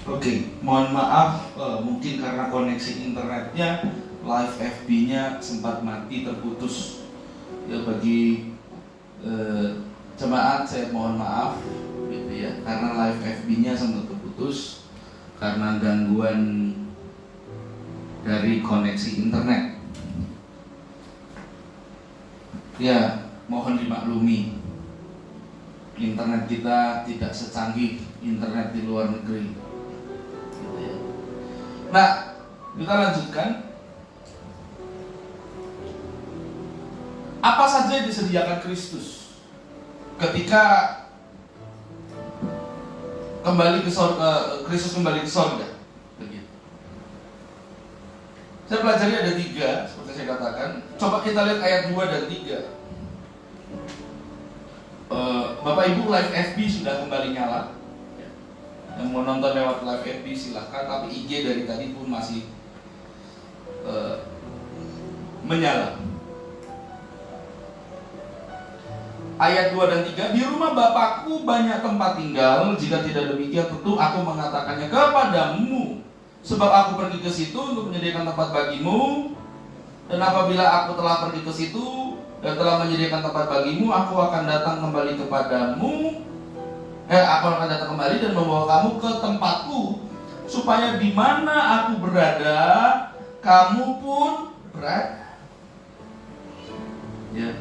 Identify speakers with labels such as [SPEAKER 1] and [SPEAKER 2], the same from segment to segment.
[SPEAKER 1] Oke, mohon maaf, mungkin karena koneksi internetnya, live FB-nya sempat mati, terputus. Ya, bagi jemaat saya mohon maaf, gitu ya, karena live FB-nya sempat terputus karena gangguan dari koneksi internet. Ya, mohon dimaklumi, internet kita tidak secanggih internet di luar negeri. Nah, kita lanjutkan. Apa saja yang disediakan Kristus ketika kembali ke sorga, Kristus kembali ke sorga? Begitu. Saya pelajari ada 3, seperti saya katakan. Coba kita lihat ayat 2 dan 3. Bapak Ibu, live FB sudah kembali nyala. Yang mau nonton lewat live FB silahkan, tapi IG dari tadi pun masih menyala. Ayat 2 dan 3, di rumah Bapakku banyak tempat tinggal, jika tidak demikian tentu aku mengatakannya kepadamu. Sebab aku pergi ke situ untuk menyediakan tempat bagimu, dan apabila aku telah pergi ke situ dan telah menyediakan tempat bagimu, aku akan datang kembali kepadamu. Aku akan datang kembali dan membawa kamu ke tempatku, supaya di mana aku berada, kamu pun berada. Ya.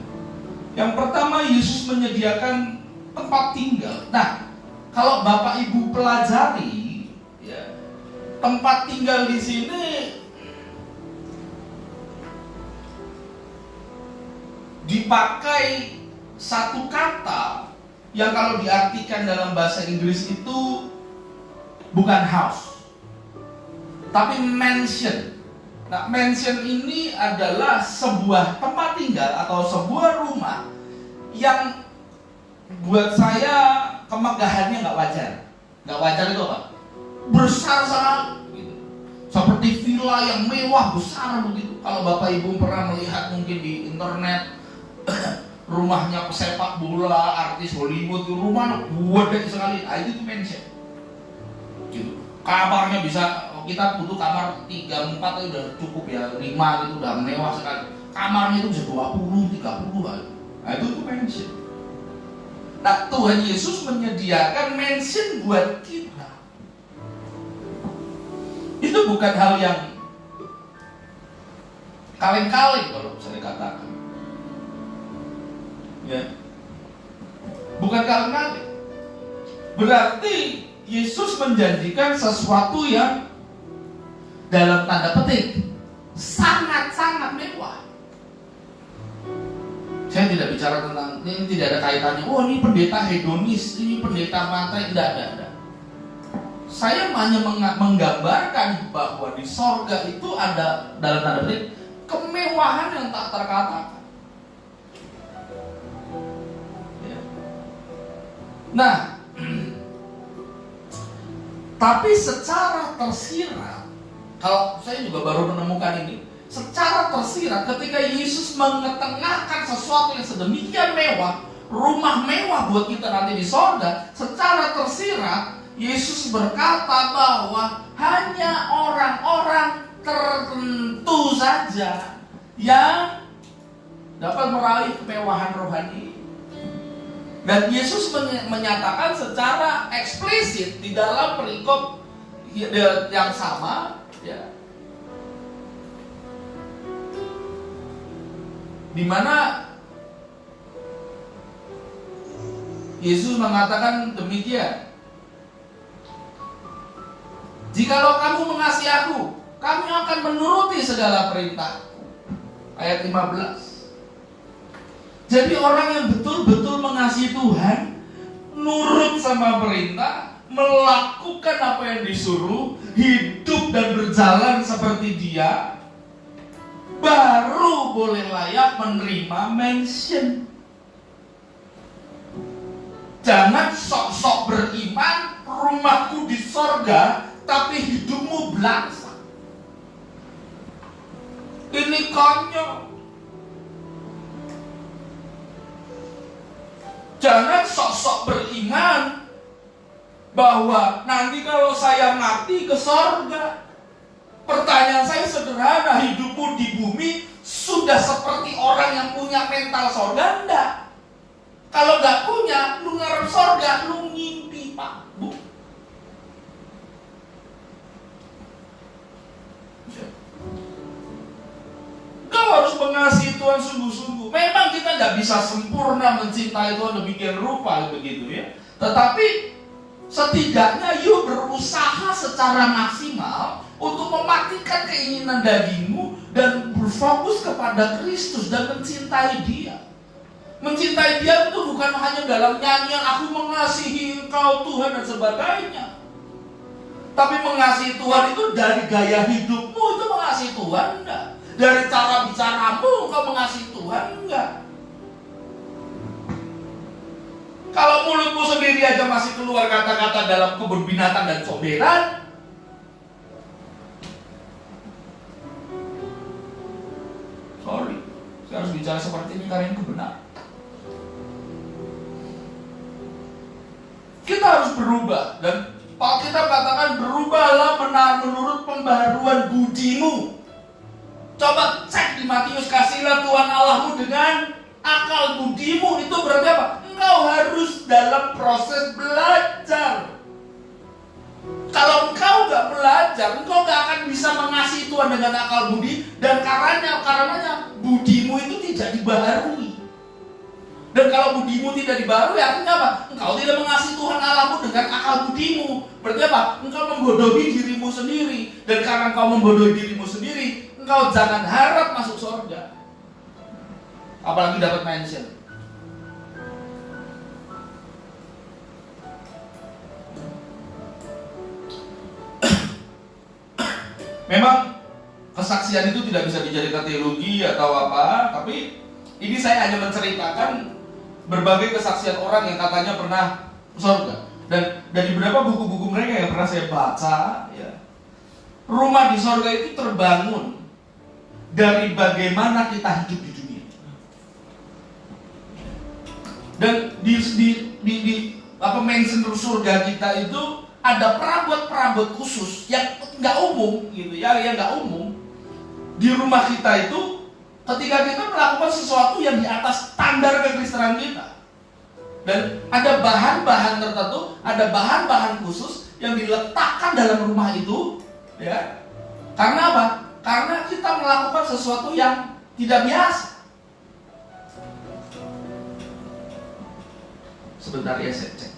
[SPEAKER 1] Yang pertama, Yesus menyediakan tempat tinggal. Nah, kalau Bapak Ibu pelajari, ya, tempat tinggal di sini dipakai satu kata yang kalau diartikan dalam bahasa Inggris itu bukan house, tapi mansion. Nah, mansion ini adalah sebuah tempat tinggal atau sebuah rumah yang buat saya kemegahannya nggak wajar. Nggak wajar itu apa? Besar sekali, gitu. Seperti villa yang mewah besar begitu. Kalau Bapak Ibu pernah melihat mungkin di internet rumahnya pesepak bola, artis Hollywood, rumah gede sekali. Nah, itu mansion. Gitu. Kamarnya bisa, kita butuh kamar 3-4 itu udah cukup ya, 5 itu udah mewah sekali. Kamarnya itu bisa 20-30 kali. Nah, itu mansion. Nah, Tuhan Yesus menyediakan mansion buat kita. Itu bukan hal yang kaleng-kaleng kalau bisa dikatakan. Ya. Bukan kaleng-kaleng. Berarti Yesus menjanjikan sesuatu yang dalam tanda petik sangat-sangat mewah. Saya tidak bicara tentang ini, tidak ada kaitannya. Oh, ini pendeta hedonis, ini pendeta mantai, tidak ada. Saya hanya menggambarkan bahwa di sorga itu ada dalam tanda petik kemewahan yang tak terkatakan. Nah, tapi secara tersirat, kalau saya juga baru menemukan ini, secara tersirat ketika Yesus mengetengahkan sesuatu yang sedemikian mewah, rumah mewah buat kita nanti di sorga, secara tersirat Yesus berkata bahwa hanya orang-orang tertentu saja yang dapat meraih kemewahan rohani. Dan Yesus menyatakan secara eksplisit di dalam perikop yang sama, ya, di mana Yesus mengatakan demikian. Jikalau kamu mengasihi aku, kamu akan menuruti segala perintah. Ayat 15. Jadi orang yang betul-betul mengasihi Tuhan, nurut sama perintah, melakukan apa yang disuruh, hidup dan berjalan seperti Dia, baru boleh layak menerima mansion. Jangan sok-sok beriman, rumahku di sorga, tapi hidupmu belangsa. Ini konyol. Jangan sok-sok beriman, bahwa nanti kalau saya mati ke sorga. Pertanyaan saya sederhana, hidupmu di bumi sudah seperti orang yang punya mental sorga? Enggak. Kalau nggak punya, lu ngarep sorga, lu ngimpi, Pak, Bu. Kau harus mengasihi Tuhan sungguh-sungguh. Memang kita nggak bisa sempurna mencintai Tuhan demikian rupa begitu ya. Tetapi setidaknya yuk berusaha secara maksimal untuk mematikan keinginan dagingmu dan berfokus kepada Kristus dan mencintai Dia. Mencintai Dia itu bukan hanya dalam nyanyian aku mengasihi Engkau Tuhan dan sebagainya. Tapi mengasihi Tuhan itu dari gaya hidupmu itu mengasihi Tuhan enggak? Dari cara bicaramu kau mengasihi Tuhan enggak? Kalau mulutmu sendiri aja masih keluar kata-kata dalam kebun binatang dan comberan, sorry, saya harus bicara seperti ini karena ini kebenaran. Kita harus berubah dan kita katakan berubahlah menurut pembaharuan budimu. Coba cek di Matius, kasihlah Tuhan Allahmu dengan akal budimu. Itu berarti apa? Engkau harus dalam proses belajar. Kalau engkau gak belajar, engkau gak akan bisa mengasihi Tuhan dengan akal budi. Dan karenanya budimu itu tidak dibaharui. Dan kalau budimu tidak dibaharui, artinya apa? Engkau tidak mengasihi Tuhan Allahmu dengan akal budimu. Berarti apa? Engkau membodohi dirimu sendiri. Dan karena engkau membodohi dirimu sendiri, engkau jangan harap masuk surga. Apalagi dapat mention. Memang kesaksian itu tidak bisa dijadikan teologi atau apa, tapi ini saya hanya menceritakan berbagai kesaksian orang yang katanya pernah surga. Dan dari beberapa buku-buku mereka yang pernah saya baca, ya, rumah di surga itu terbangun dari bagaimana kita hidup di dunia. Dan di mansion surga kita itu ada perabot-perabot khusus yang nggak umum gitu ya, yang nggak umum. Di rumah kita itu ketika kita melakukan sesuatu yang di atas standar kekristenan kita. Dan ada bahan-bahan tertentu, ada bahan-bahan khusus yang diletakkan dalam rumah itu, ya. Karena apa? Karena kita melakukan sesuatu yang tidak biasa. Sebentar ya, saya cek.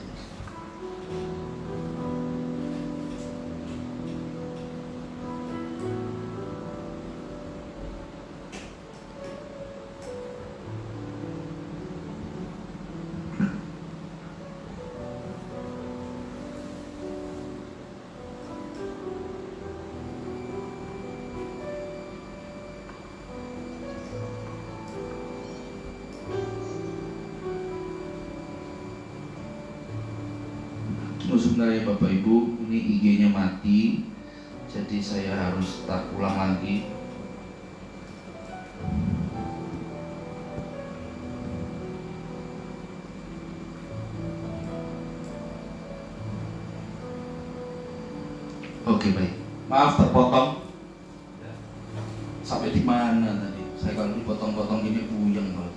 [SPEAKER 1] Sebenarnya Bapak Ibu, ini IG-nya mati, jadi saya harus start ulang lagi. Oke, baik. Maaf terpotong. Sampai di mana tadi? Saya kalau dipotong-potong gini puyeng banget.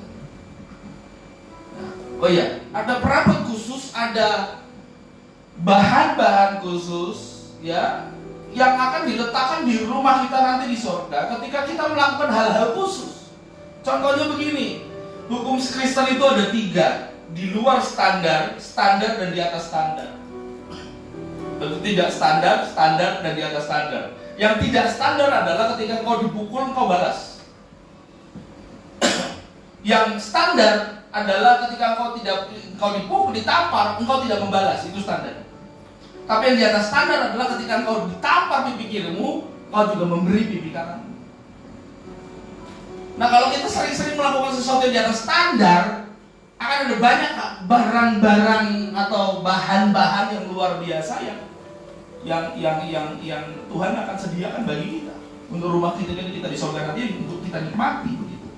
[SPEAKER 1] Oh iya, ada perabot khusus, ada bahan-bahan khusus ya yang akan diletakkan di rumah kita nanti di surga ketika kita melakukan hal-hal khusus. Contohnya begini, hukum Kristen itu ada 3, di luar standar, standar dan di atas standar. Tidak standar, standar dan di atas standar. Yang tidak standar adalah ketika kau dipukul kau balas. Yang standar adalah ketika kau dipukul, ditampar, engkau tidak membalas, itu standar. Tapi yang di atas standar adalah ketika engkau ditampar pipi kirimu, kau juga memberi pipi kananmu. Nah, kalau kita sering-sering melakukan sesuatu yang di atas standar, akan ada banyak barang-barang atau bahan-bahan yang luar biasa yang Tuhan akan sediakan bagi kita untuk rumah kita di surga nanti, untuk kita nikmati begitu.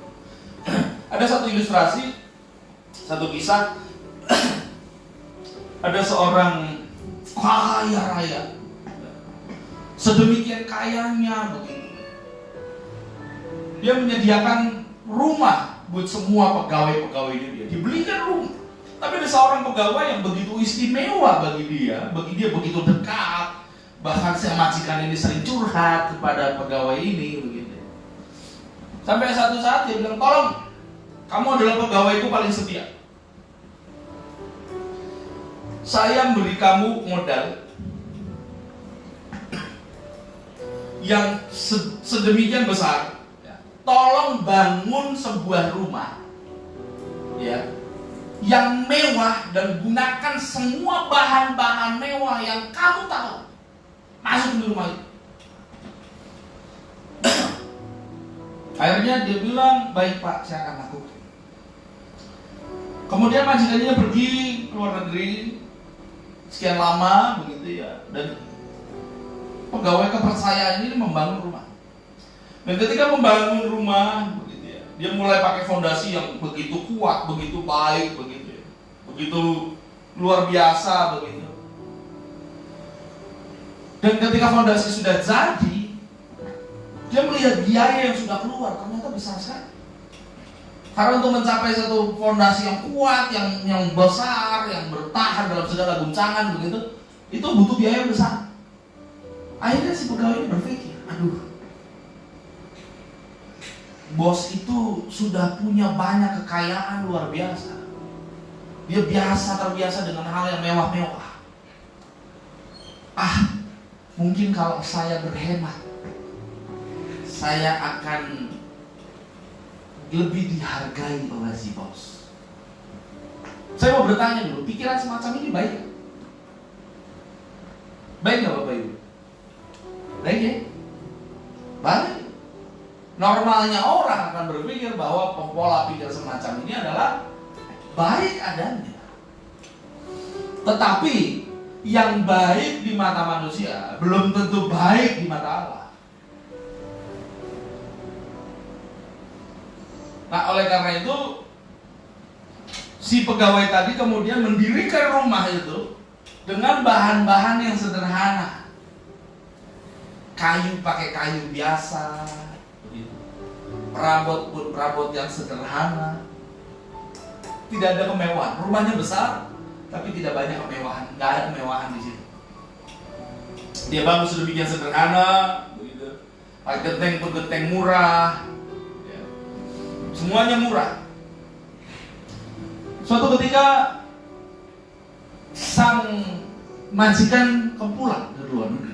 [SPEAKER 1] Ada satu ilustrasi, satu kisah. Ada seorang kaya raya, sedemikian kayanya begitu. Dia menyediakan rumah buat semua pegawai-pegawainya dia. Dibelikan rumah. Tapi ada seorang pegawai yang begitu istimewa bagi dia begitu dekat. Bahkan si majikan ini sering curhat kepada pegawai ini begitu. Sampai satu saat dia bilang, tolong, kamu adalah pegawaiku paling setia. Saya beri kamu modal yang sedemikian besar. Tolong bangun sebuah rumah, ya, yang mewah dan gunakan semua bahan-bahan mewah yang kamu tahu. Masuk di rumah itu. Akhirnya dia bilang, baik Pak, saya akan lakukan. Kemudian majikannya pergi ke luar negeri sekian lama begitu ya, dan pegawai kepercayaan ini membangun rumah. Dan ketika membangun rumah begitu ya, dia mulai pakai fondasi yang begitu kuat, begitu baik begitu ya, begitu luar biasa begitu. Dan ketika fondasi sudah jadi, dia melihat biaya yang sudah keluar, ternyata besar sekali. Karena untuk mencapai satu fondasi yang kuat, yang besar, yang bertahan dalam segala guncangan begitu, itu butuh biaya besar. Akhirnya si pegawai ini berpikir, aduh, bos itu sudah punya banyak kekayaan luar biasa. Dia terbiasa dengan hal yang mewah-mewah. Mungkin kalau saya berhemat, saya akan lebih dihargai oleh si bos. Saya mau bertanya dulu, pikiran semacam ini baik? Baik nggak Bapak Ibu? Baik ya? Baik. Normalnya orang akan berpikir bahwa pola pikir semacam ini adalah baik adanya. Tetapi yang baik di mata manusia belum tentu baik di mata Allah. Nah, oleh karena itu si pegawai tadi kemudian mendirikan rumah itu dengan bahan-bahan yang sederhana. Kayu pakai kayu biasa, perabot pun perabot yang sederhana. Tidak ada kemewahan. Rumahnya besar, tapi tidak banyak kemewahan. Nggak ada kemewahan di situ. Dia bangun sedemikian sederhana, begitu. Pakai genteng pun genteng murah. Ya. Semuanya murah. Suatu ketika sang majikan pulang dari luar negeri.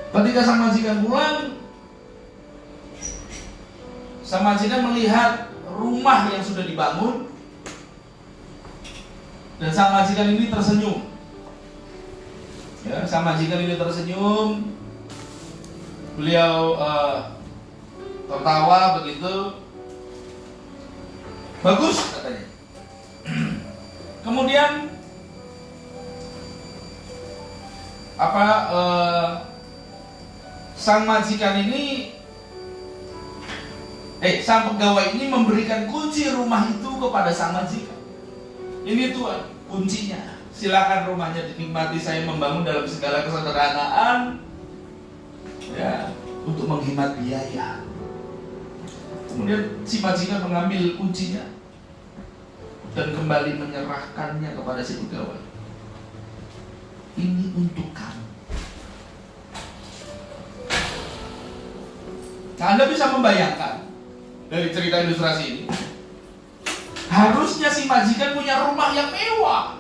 [SPEAKER 1] Ketika sang majikan pulang, sang majikan melihat rumah yang sudah dibangun, dan sang majikan ini tersenyum. Ya, sang majikan ini tersenyum. Beliau tertawa begitu. Bagus katanya. Kemudian sang majikan ini sang pegawai ini memberikan kunci rumah itu kepada sang majikan. Ini Tuhan, kuncinya. Silakan rumahnya dinikmati, saya membangun dalam segala kesederhanaan ya, untuk menghemat biaya. Kemudian si majikan mengambil kuncinya dan kembali menyerahkannya kepada si pegawai. Ini untuk kamu. Nah, Anda bisa membayangkan dari cerita ilustrasi ini, harusnya si majikan punya rumah yang mewah.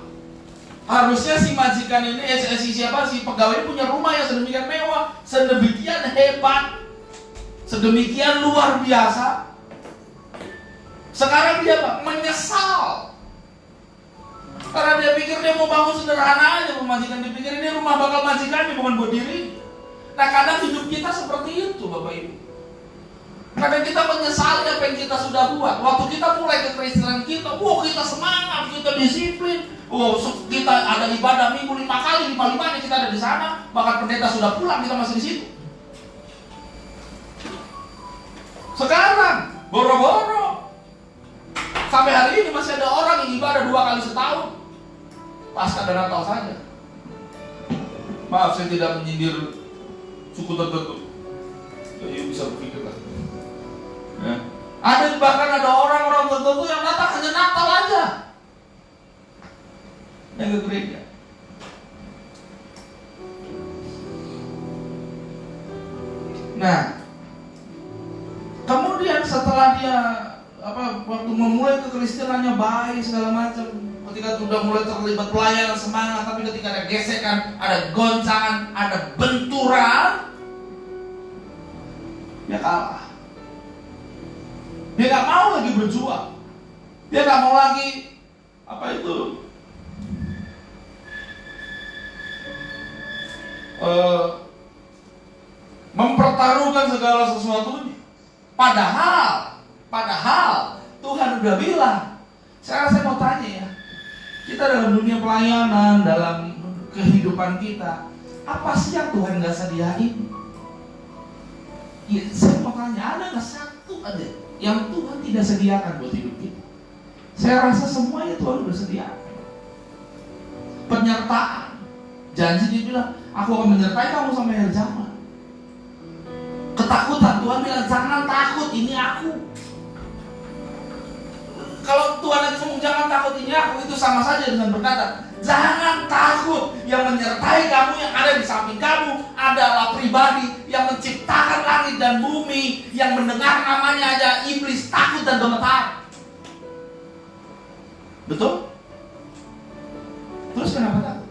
[SPEAKER 1] Harusnya si majikan ini, si pegawai punya rumah yang sedemikian mewah, sedemikian hebat, sedemikian luar biasa. Sekarang dia menyesal karena dia pikir dia mau bangun sederhana aja. Majikan dipikir ini rumah bakal majikannya, bukan buat diri. Nah, kadang hidup kita seperti itu, Bapak Ibu. Kadang kita menyesali apa yang kita sudah buat. Waktu kita mulai kekristenan kita, kita semangat, kita disiplin, kita ada ibadah minggu 5 kali, 5-5 kita ada di sana. Bahkan pendeta sudah pulang, kita masih di situ. Sekarang boro-boro sampai hari ini masih ada orang yang ibadah 2 kali setahun. Paskah dan Natal saja. Maaf, saya tidak menyindir suku tertentu. Ya, bisa berpikir lah. Ya. Bahkan ada orang-orang tertentu yang datang hanya Natal aja, yang ke gereja. Nah, kemudian setelah dia waktu memulai kekristenannya baik segala macam, ketika sudah mulai terlibat pelayanan semangat, tapi ketika ada gesekan, ada goncangan, ada benturan, dia kalah. Dia nggak mau lagi berjuang. Dia nggak mau lagi mempertaruhkan segala sesuatunya. Padahal Tuhan udah bilang. Sekarang saya mau tanya ya, kita dalam dunia pelayanan, dalam kehidupan kita, apa sih yang Tuhan nggak sediain? Ya, saya mau tanya, ada nggak satu ada yang Tuhan tidak sediakan buat hidup kita? Saya rasa semuanya Tuhan udah sediakan. Penyertaan, janji dia bilang, aku akan menyertai kamu sampai akhir zaman. Ketakutan, Tuhan bilang jangan takut, ini aku. Kalau Tuhan lagi ngomong jangan takut, ini aku, itu sama saja dengan berkata jangan takut. Yang menyertai kamu, yang ada di samping kamu adalah pribadi yang menciptakan langit dan bumi, yang mendengar namanya aja iblis takut dan gemetar. Betul? Terus kenapa takut?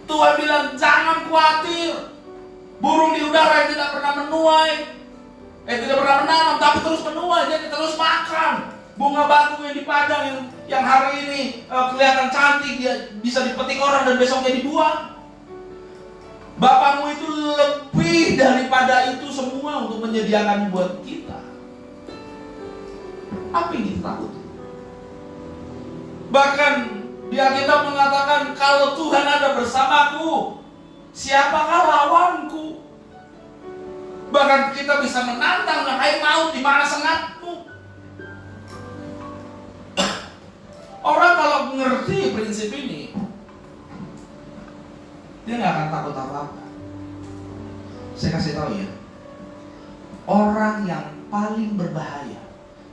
[SPEAKER 1] Tuhan bilang jangan khawatir. Burung di udara yang tidak pernah menuai, tidak pernah menanam, tapi terus menuai, dia terus makan. Bunga batu yang di padang yang hari ini kelihatan cantik, dia bisa dipetik orang dan besoknya dibuang. Bapakmu itu lebih daripada itu semua untuk menyediakan buat kita. Apa yang kita takut? Bahkan di Alkitab mengatakan kalau Tuhan ada bersamaku, siapakah lawanku? Bahkan kita bisa menantang, hai maut, di mana sengatmu? Orang kalau mengerti prinsip ini, dia nggak akan takut apa-apa. Saya kasih tahu ya, orang yang paling berbahaya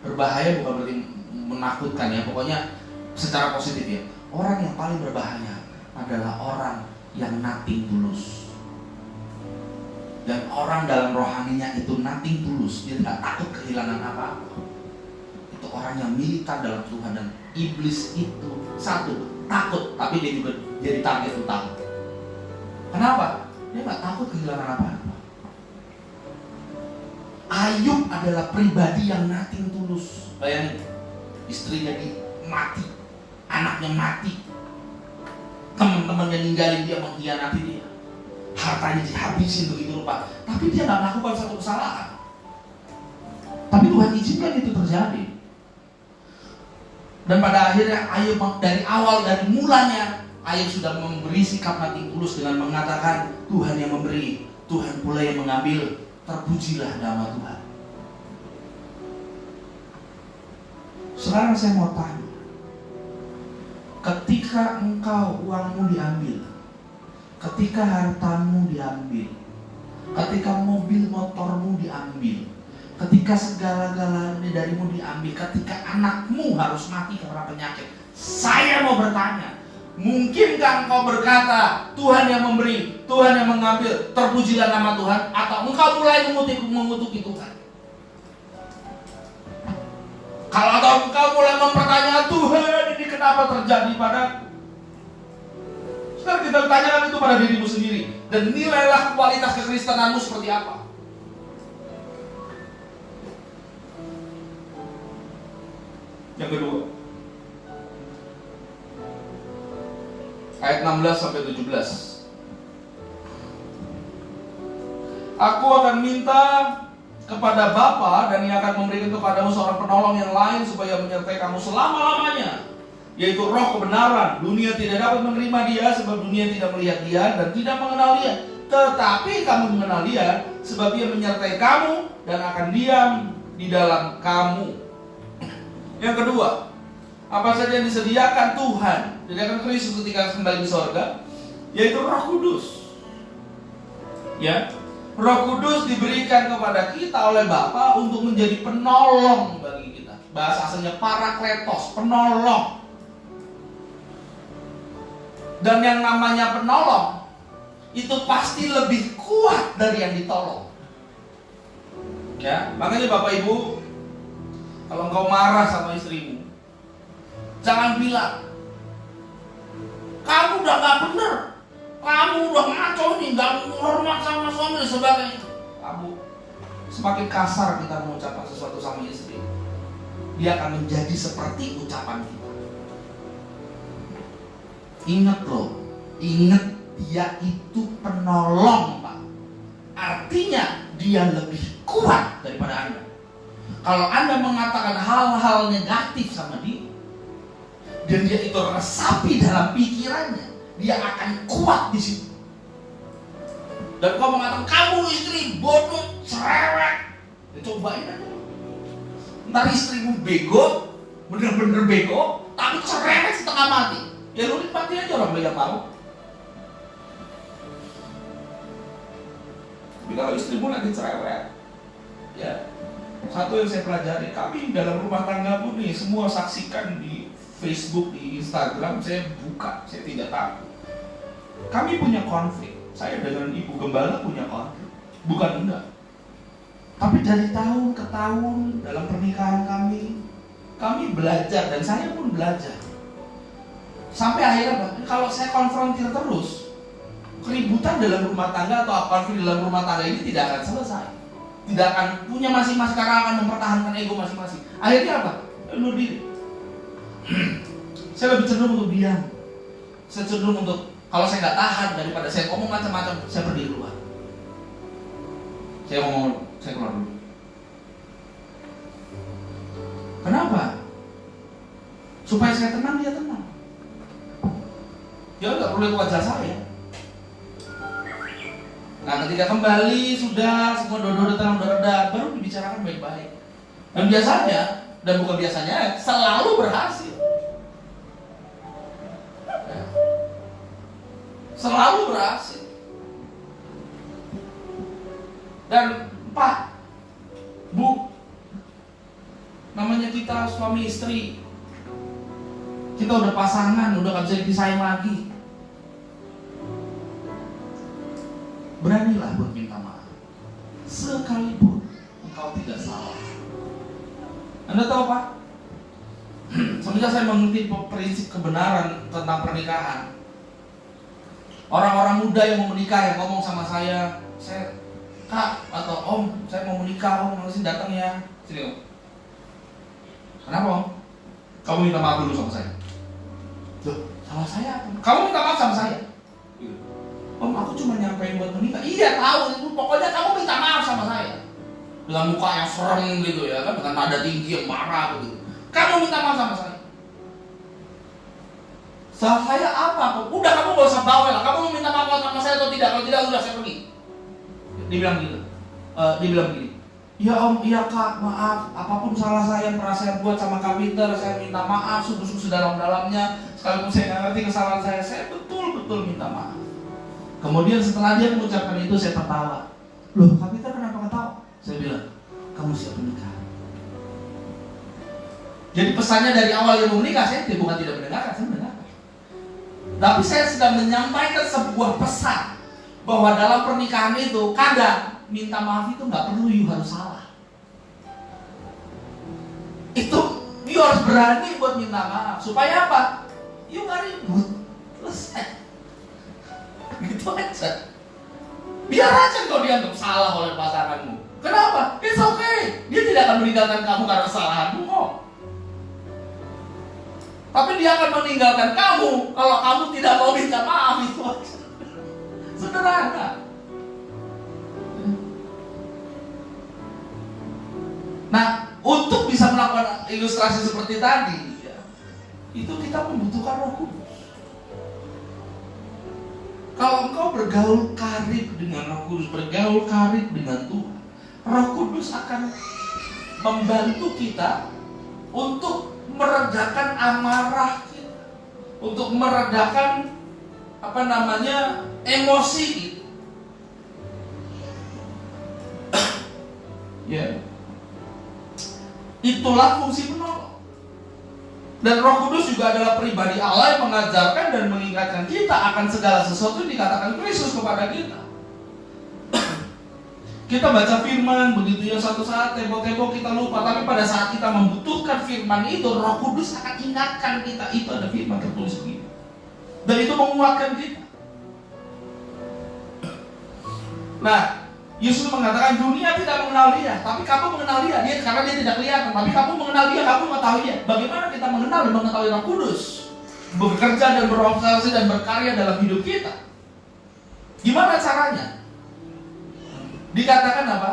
[SPEAKER 1] bukan berarti menakutkan ya, pokoknya secara positif ya. Orang yang paling berbahaya adalah orang yang nothing tulus. Dan orang dalam rohaninya itu nothing tulus, dia tidak takut kehilangan apa-apa. Itu orang yang militan dalam Tuhan. Dan iblis itu satu, takut, tapi dia juga jadi target utama. Kenapa? Dia nggak takut kehilangan apa-apa. Ayub adalah pribadi yang nothing tulus. Bayangin, istrinya mati, anaknya mati, teman-temannya ninggalin dia, mengkhianati dia, hartanya dihabisin begitu rupa, tapi dia nggak melakukan satu kesalahan. Tapi Tuhan izinkan itu terjadi. Dan pada akhirnya Ayub dari awal, dari mulanya Ayub sudah memberi sikap nothing tulus dengan mengatakan Tuhan yang memberi, Tuhan pula yang mengambil, terpujilah nama Tuhan. Sekarang saya mau tanya, ketika engkau uangmu diambil, ketika hartamu diambil, ketika mobil motormu diambil, ketika segala-galanya darimu diambil, ketika anakmu harus mati karena penyakit, saya mau bertanya, mungkinkah engkau berkata Tuhan yang memberi, Tuhan yang mengambil, terpujilah nama Tuhan, atau engkau mulai mengutuki Tuhan? Kalau engkau mulai mempertanyakan Tuhan, ini kenapa terjadi padaku? Sekarang kita tanyakan itu pada dirimu sendiri, dan nilailah kualitas kekristenanmu seperti apa. Yang kedua, ayat 16 sampai 17. Aku akan minta kepada Bapa, dan Ia akan memberikan kepadamu seorang penolong yang lain supaya menyertai kamu selama-lamanya, yaitu Roh kebenaran. Dunia tidak dapat menerima Dia sebab dunia tidak melihat Dia dan tidak mengenal Dia. Tetapi kamu mengenal Dia sebab Ia menyertai kamu dan akan diam di dalam kamu. Yang kedua, apa saja yang disediakan Tuhan Jadi akan Kristus ketika kembali ke sorga, yaitu Roh Kudus. Ya, Roh Kudus diberikan kepada kita oleh Bapa untuk menjadi penolong bagi kita. Bahasa aslinya parakletos, penolong. Dan yang namanya penolong itu pasti lebih kuat dari yang ditolong. Ya, makanya Bapak Ibu, kalau engkau marah sama istrimu, jangan bilang, kamu udah gak bener, kamu udah ngaco nih, gak hormat sama suami dan sebagainya. Kamu semakin kasar kita mengucapkan sesuatu sama istri, dia akan menjadi seperti ucapan kita. Ingat loh, ingat dia itu penolong, Pak. Artinya dia lebih kuat daripada Anda. Kalau Anda mengatakan hal-hal negatif sama dia, dan dia itu resapi dalam pikirannya, dia akan kuat di situ. Dan kau mengatakan kamu istri bodoh, cerewet, ya cobain aja. Ntar istrimu bego, bener-bener bego, tapi cerewet setengah mati. Ya lu nikmati aja orang banyak mau. Tapi kalau istrimu lagi cerewet, ya satu yang saya pelajari, kami dalam rumah tangga pun nih semua saksikan di Facebook, di Instagram, saya buka, saya tidak takut. Kami punya konflik, saya dengan ibu gembala punya konflik, bukan enggak. Tapi dari tahun ke tahun dalam pernikahan kami belajar dan saya pun belajar. Sampai akhirnya kalau saya konfrontir terus, keributan dalam rumah tangga atau konflik dalam rumah tangga ini tidak akan selesai. Tidak akan punya masing-masing, karena akan mempertahankan ego masing-masing. Akhirnya apa? Bunuh diri. Saya lebih cenderung untuk diam. Saya cenderung untuk, kalau saya nggak tahan daripada saya ngomong macam-macam, saya pergi keluar. Saya keluar dulu. Kenapa? Supaya saya tenang, dia tenang. Dia nggak perlu lihat wajah saya. Nah, ketika kembali sudah semua dodo tenang, udah reda, baru dibicarakan baik-baik. Dan biasanya, dan bukan biasanya, selalu berhasil. Ya. Selalu berhasil. Dan Pak, Bu, namanya kita suami istri, kita udah pasangan, udah gak bisa dipisahin lagi. Beranilah buat minta maaf, sekalipun engkau tidak salah. Anda tahu Pak, semenjak saya mengerti prinsip kebenaran tentang pernikahan, orang-orang muda yang mau menikah yang ngomong sama saya Kak atau Om, saya mau menikah, Om harus datang ya. Sini Om. Kenapa Om? Kamu minta maaf dulu sama saya. Loh, salah saya apa? Kamu minta maaf sama saya. Om, aku cuma nyampein buat menikah. Iya tahu, itu pokoknya kamu minta maaf sama saya. Dengan muka yang serem gitu ya kan, dengan nada tinggi yang marah begitu. Kamu minta maaf sama saya. Salah saya apa? Udah kamu gak usah bawel. Kamu mau minta maaf sama saya atau tidak? Kalau tidak udah saya pergi. Dibilang gitu. Dibilang gini. Ya Om, iya Kak, maaf. Apapun salah saya yang pernah saya buat sama Kak Peter, saya minta maaf sungguh-sungguh sedalam-dalamnya. Sekalipun saya nggak ngerti kesalahan saya betul-betul minta maaf. Kemudian setelah dia mengucapkan itu, saya tertawa. Loh, Kak Peter kenapa ketawa? Saya bilang, kamu siap menikah. Jadi pesannya dari awal yang mau menikah, saya bukan tidak mendengarkan, saya mendengarkan. Tapi saya sedang menyampaikan sebuah pesan bahwa dalam pernikahan itu kadang minta maaf itu nggak perlu you harus salah. Itu you harus berani buat minta maaf. Supaya apa? You nggak ribut. Selesai. Gitu aja. Biar aja kau dianggap salah oleh pasanganmu. Kenapa? It's okay. Dia tidak akan meninggalkan kamu karena kesalahanmu kok. Tapi dia akan meninggalkan kamu kalau kamu tidak mau minta maaf. Itu aja. Sederhana. Nah, untuk bisa melakukan ilustrasi seperti tadi, ya, itu kita membutuhkan Roh Kudus. Kalau engkau bergaul karib dengan Roh Kudus, bergaul karib dengan Tuhan, Roh Kudus akan membantu kita untuk meredakan amarah kita. untuk meredakan emosi gitu. Ya. Itulah fungsi penolong. Dan Roh Kudus juga adalah pribadi Allah yang mengajarkan dan mengingatkan kita akan segala sesuatu yang dikatakan Kristus kepada kita. Kita baca firman begitu ya, satu saat tempo-tempo kita lupa, tapi pada saat kita membutuhkan firman itu, Roh Kudus akan ingatkan kita, itu ada firman tertulis begini. Dan itu menguatkan kita. Nah, Yesus mengatakan dunia tidak mengenal dia, tapi kamu mengenal dia karena dia tidak kelihatan, tapi kamu mengenal dia, kamu mengetahui dia. Bagaimana kita mengenal dan mengetahui Roh Kudus bekerja dan beroperasi dan berkarya dalam hidup kita? Gimana caranya? Dikatakan apa?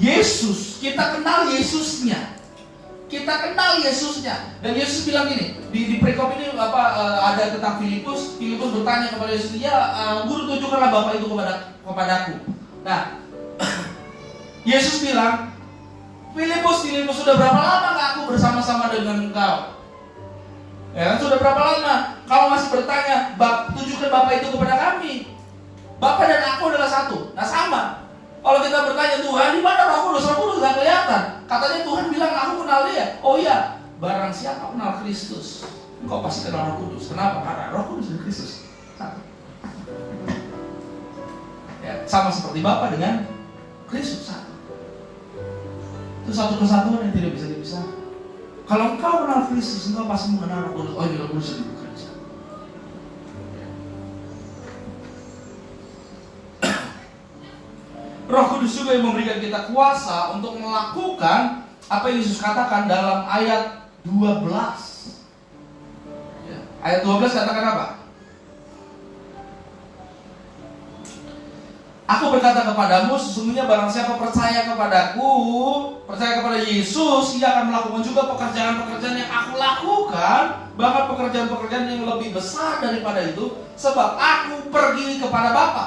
[SPEAKER 1] Yesus, kita kenal Yesusnya. Kita kenal Yesusnya. Dan Yesus bilang gini, di perikop ini ada tentang Filipus. Filipus bertanya kepada Yesus, "Ya, Guru, tunjukkanlah Bapa itu kepadaku." Nah, Yesus bilang, Filipus, sudah berapa lama aku bersama-sama dengan engkau? Ya, sudah berapa lama kau masih bertanya, tunjukkan Bapa itu kepada kami. Bapa dan aku adalah satu. Nah, sama. Kalau kita bertanya, Tuhan, di mana Roh Kudus? Roh Kudus nggak kelihatan. Katanya Tuhan bilang, aku kenal dia. Oh iya, barang siapa kenal Kristus, engkau pasti kenal Roh Kudus. Kenapa? Karena Roh Kudus dan Kristus satu. Ya, sama seperti Bapa dengan Kristus satu. Itu satu kesatuan yang tidak bisa dipisahkan. Kalau engkau kenal Kristus, engkau pasti mengenal Roh Kudus. Oh iya, Roh Kudus sedih bekerja. Roh Kudus juga yang memberikan kita kuasa untuk melakukan apa yang Yesus katakan dalam ayat 12. Ya, ayat 12 katakan apa? Aku berkata kepadamu, sesungguhnya barang siapa percaya kepadaku, percaya kepada Yesus, ia akan melakukan juga pekerjaan-pekerjaan yang aku lakukan, bahkan pekerjaan-pekerjaan yang lebih besar daripada itu, sebab aku pergi kepada Bapa.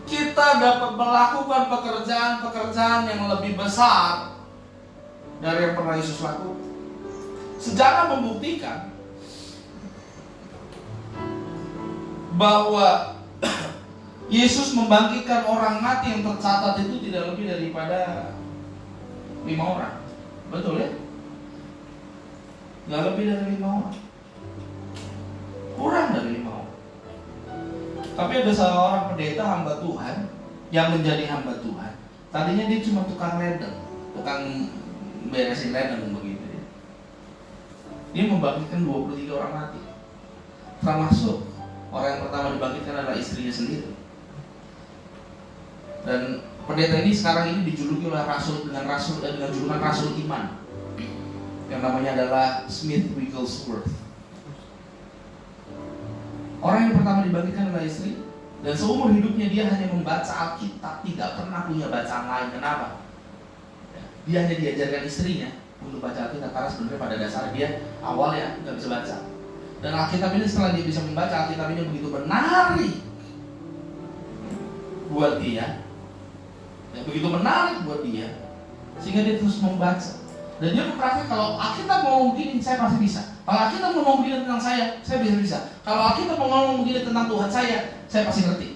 [SPEAKER 1] Kita dapat melakukan pekerjaan-pekerjaan yang lebih besar dari yang pernah Yesus lakukan. Sejarah membuktikan bahwa Yesus membangkitkan orang mati yang tercatat itu tidak lebih daripada 5 orang. Betul ya? Nggak lebih dari 5 orang. Kurang dari 5 orang. Tapi ada seorang pendeta hamba Tuhan yang menjadi hamba Tuhan. Tadinya dia cuma tukang ledeng, tukang beresin ledeng begitu. Dia membangkitkan 23 orang mati. Termasuk orang yang pertama dibangkitkan adalah istrinya sendiri. Dan pendeta ini sekarang ini dijuluki oleh dengan julukan Rasul Iman, yang namanya adalah Smith Wigglesworth. Orang yang pertama dibangkitkan adalah istri, dan seumur hidupnya dia hanya membaca Alkitab, tidak pernah punya bacaan lain. Kenapa? Dia hanya diajarkan istrinya untuk baca Alkitab, karena sebenarnya pada dasarnya dia awalnya nggak bisa baca. Dan Alkitab ini, setelah dia bisa membaca Alkitab ini, begitu menarik buat dia, begitu menarik buat dia, sehingga dia terus membaca. Dan dia mempraktik, kalau Alkitab mau begini, saya pasti bisa. Kalau Alkitab mau ngomong begini tentang saya bisa. Kalau Alkitab mau ngomong begini tentang Tuhan saya pasti ngerti.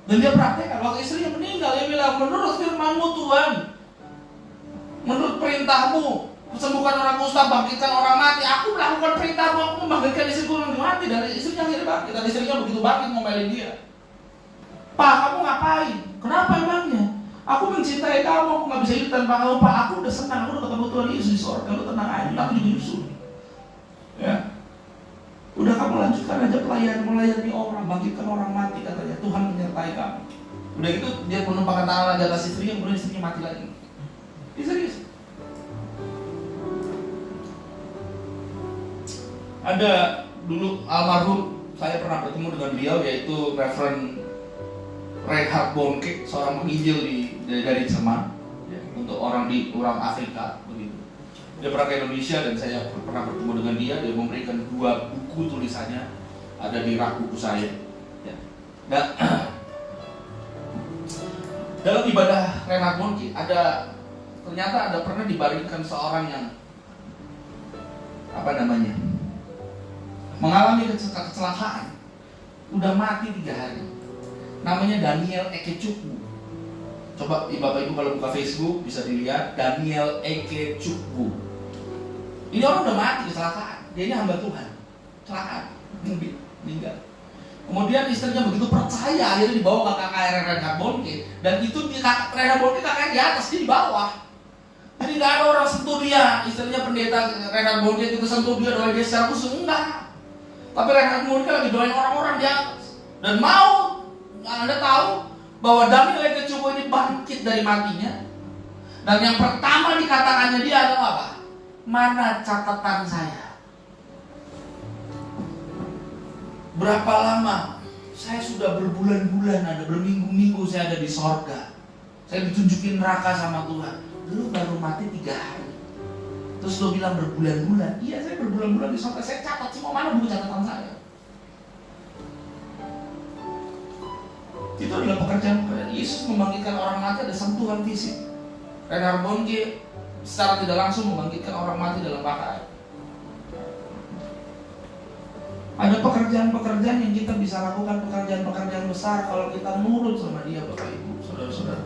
[SPEAKER 1] Dan dia praktekkan. Waktu istrinya meninggal, dia bilang, menurut firman-Mu Tuhan, menurut perintah-Mu, sembuhkan orang kusta, bangkitkan orang mati. Aku melakukan perintah-Mu, aku membangkitkan istriku yang mati. Dan istrinya akhirnya bangkit. Dan istrinya begitu bangkit ngomelin dia. Pak, kamu ngapain? Kenapa emangnya? Aku mencintai kamu, aku gak bisa hidup tanpa kamu. Pak, aku udah senang, aku udah ketemu Tuhan Yesus di surga. Lu tenang aja, aku juga nyusul. Ya, udah kamu lanjutkan aja melayani orang, bangkitkan orang mati, katanya Tuhan menyertai kamu. Udah gitu dia menumpahkan tangan di atas istrinya, kemudian istrinya mati lagi. Serius. Ada dulu almarhum, saya pernah bertemu dengan beliau, yaitu Reverend Reinhard Bonnke, seorang penginjil dari Jerman, ya, untuk orang Afrika begitu. Dia pernah ke Indonesia dan saya pernah bertemu dengan dia. Dia memberikan 2 buku tulisannya, ada di rak buku saya. Ya. Dan dalam ibadah Reinhard Bonnke ternyata ada pernah dibaringkan seorang yang mengalami kecelakaan, udah mati 3 hari. Namanya Daniel Ekechukwu. Coba Bapak Ibu kalau buka Facebook bisa dilihat Daniel Ekechukwu. Ini orang udah mati kecelakaan. Dia ini hamba Tuhan. Kecelakaan, meninggal. Kemudian istrinya begitu percaya, akhirnya dibawa ke kakak Reinhard Bonnke. Dan itu di Reinhard Bonnke kakaknya di atas, dia di bawah. Jadi nggak ada orang sentuh dia. Istrinya pendeta Reinhard Bonnke itu sentuh dia, doain dia secara khusus, enggak. Tapi Reinhard Bonnke lagi doain orang-orang di atas. Dan mau Anda tahu bahwa Daniel Ekechukwu ini bangkit dari matinya. Dan yang pertama dikatakannya dia adalah apa? Mana catatan saya? Berapa lama? Saya sudah berbulan-bulan ada, berminggu-minggu saya ada di sorga. Saya ditunjukin neraka sama Tuhan. Dulu baru mati 3 hari. Terus lo bilang berbulan-bulan. Iya, saya berbulan-bulan di sorga. Saya catat semua, mana buku catatan saya. Itu adalah pekerjaan Yesus membangkitkan orang mati, ada sentuhan fisik. Reinhard Bonnke secara tidak langsung membangkitkan orang mati dalam baka. Ada pekerjaan-pekerjaan yang kita bisa lakukan, pekerjaan-pekerjaan besar kalau kita nurut sama dia, Bapak Ibu, saudara-saudara.